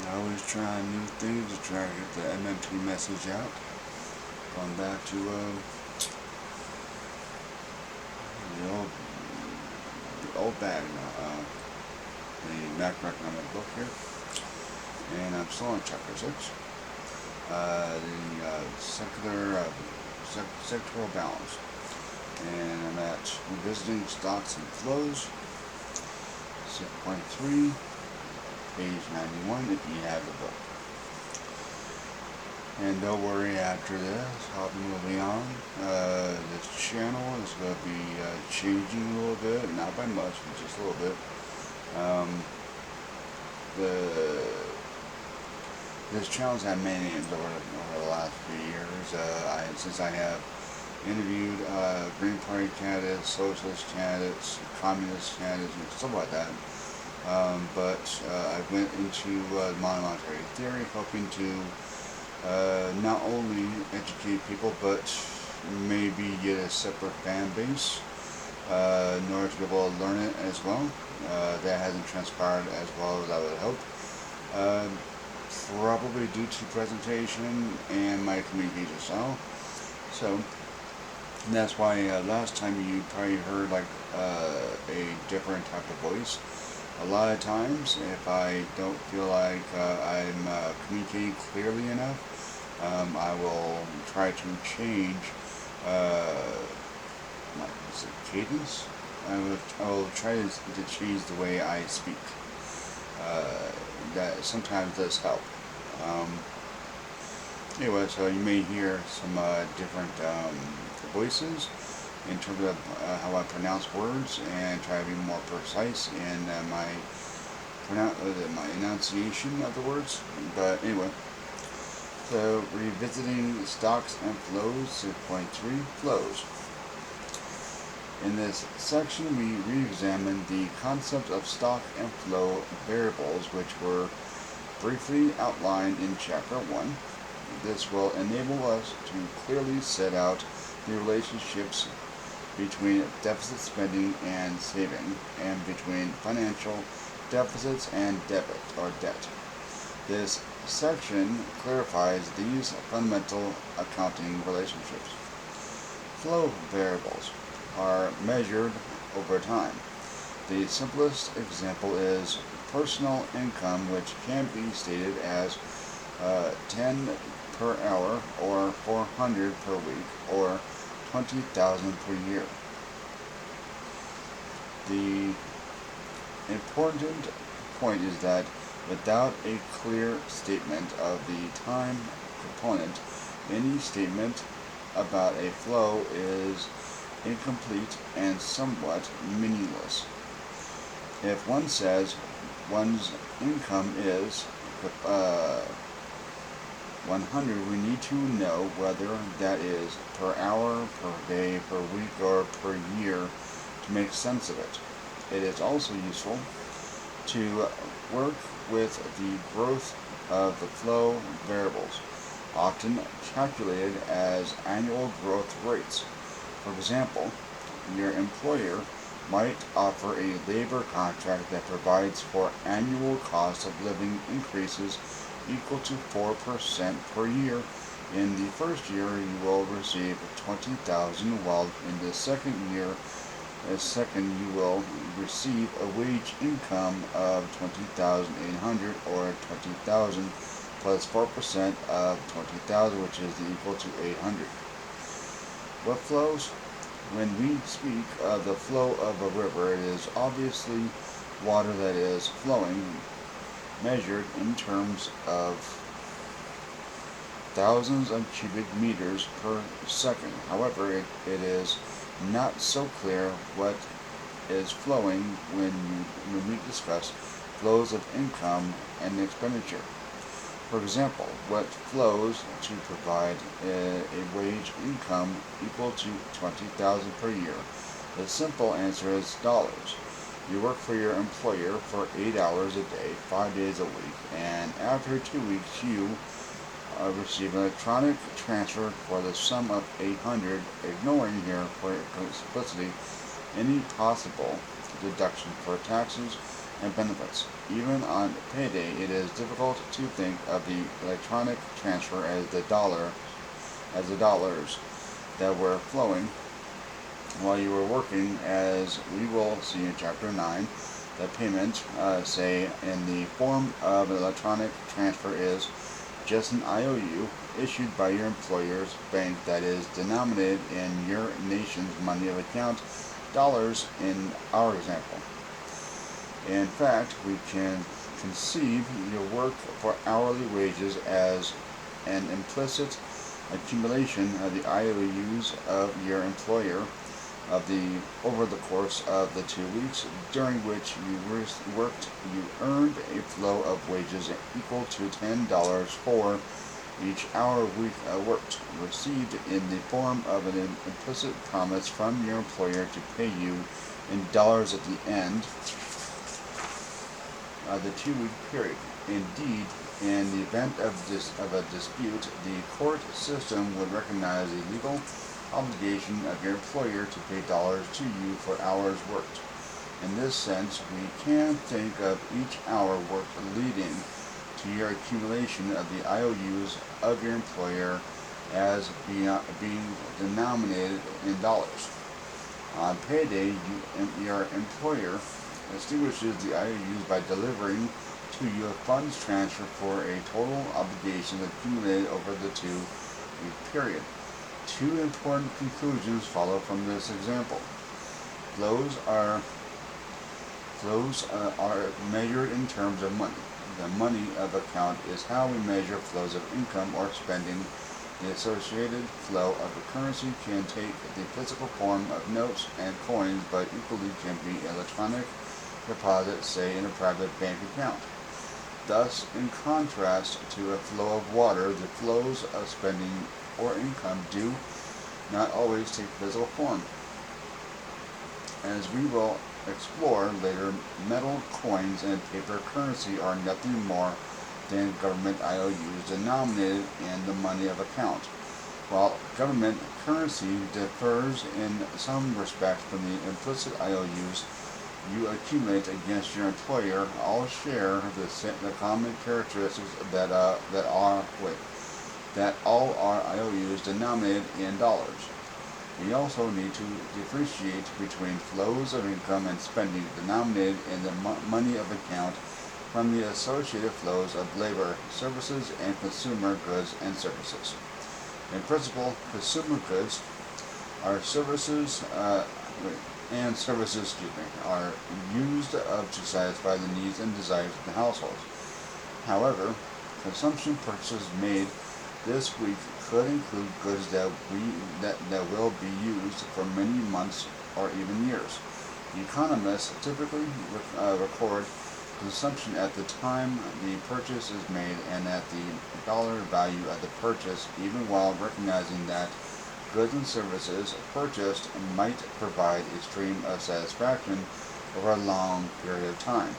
I always try new things to try to get the MMP message out. Going back to the old bag now, the macroeconomic book here, and I'm still on chapter 6. The sectorial balance, and I'm at revisiting stocks and flows, 6.3, page 91 if you have the book. And don't worry, after this, I'll be moving on. This channel is going to be changing a little bit, not by much, but just a little bit. This channel's had many names over the last few years. Since I have interviewed Green Party candidates, socialist candidates, communist candidates, and stuff like that. But I went into monetary theory, hoping to not only educate people, but maybe get a separate fan base in order to be able to learn it as well. That hasn't transpired as well as I would hope. Probably due to presentation and my communication style. So that's why last time you probably heard like a different type of voice. A lot of times, if I don't feel like I'm communicating clearly enough, I will try to change my cadence. I will try to change the way I speak. That sometimes does help. Anyway, so you may hear some different voices in terms of how I pronounce words and try to be more precise in my enunciation of the words. But anyway, so revisiting stocks and flows, 6.3 flows. In this section, we re-examine the concept of stock and flow variables, which were briefly outlined in Chapter 1. This will enable us to clearly set out the relationships between deficit spending and saving, and between financial deficits and debit or debt. This section clarifies these fundamental accounting relationships. Flow variables are measured over time. The simplest example is personal income, which can be stated as 10 per hour, or 400 per week, or 20,000 per year. The important point is that without a clear statement of the time component, any statement about a flow is incomplete and somewhat meaningless. If one says one's income is 100, we need to know whether that is per hour, per day, per week, or per year to make sense of it. It is also useful to work with the growth of the flow variables, often calculated as annual growth rates. For example, your employer might offer a labor contract that provides for annual cost of living increases equal to 4% per year. In the first year, you will receive 20,000, while in the second year, you will receive a wage income of 20,800, or 20,000 plus 4% of 20,000, which is equal to 800. What flows? When we speak of the flow of a river, it is obviously water that is flowing, measured in terms of thousands of cubic meters per second. However, it is not so clear what is flowing when we discuss flows of income and expenditure. For example, what flows to provide a wage income equal to 20,000 per year? The simple answer is dollars. You work for your employer for 8 hours a day, 5 days a week, and after 2 weeks you receive an electronic transfer for the sum of 800, ignoring here, for simplicity, any possible deduction for taxes, and benefits. Even on payday, it is difficult to think of the electronic transfer as the dollars that were flowing while you were working, as we will see in Chapter 9. The payment, say, in the form of an electronic transfer is just an IOU issued by your employer's bank that is denominated in your nation's money of account, dollars in our example. In fact, we can conceive your work for hourly wages as an implicit accumulation of the IOUs of your employer over the course of the 2 weeks during which you worked. You earned a flow of wages equal to $10 for each hour worked, received in the form of an implicit promise from your employer to pay you in dollars at the end of the 2-week period. Indeed, in the event of a dispute, the court system would recognize the legal obligation of your employer to pay dollars to you for hours worked. In this sense, we can think of each hour worked leading to your accumulation of the IOUs of your employer as being denominated in dollars. On payday, your employer extinguishes the IOUs by delivering to you a funds transfer for a total obligation accumulated over the 2-week period. Two important conclusions follow from this example. Flows are measured in terms of money. The money of account is how we measure flows of income or spending. The associated flow of a currency can take the physical form of notes and coins, but equally can be electronic deposit, say in a private bank account. Thus, in contrast to a flow of water, the flows of spending or income do not always take physical form. As we will explore later, metal coins and paper currency are nothing more than government IOUs denominated in the money of account. While government currency differs in some respects from the implicit IOUs you accumulate against your employer, all share the common characteristics that all are IOUs denominated in dollars. We also need to differentiate between flows of income and spending denominated in the money of account from the associated flows of labor, services, and consumer goods and services. In principle, consumer goods are services are used to satisfy the needs and desires of the household. However, consumption purchases made this week could include goods that will be used for many months or even years. Economists typically record consumption at the time the purchase is made and at the dollar value of the purchase, even while recognizing that goods and services purchased might provide a stream of satisfaction over a long period of time.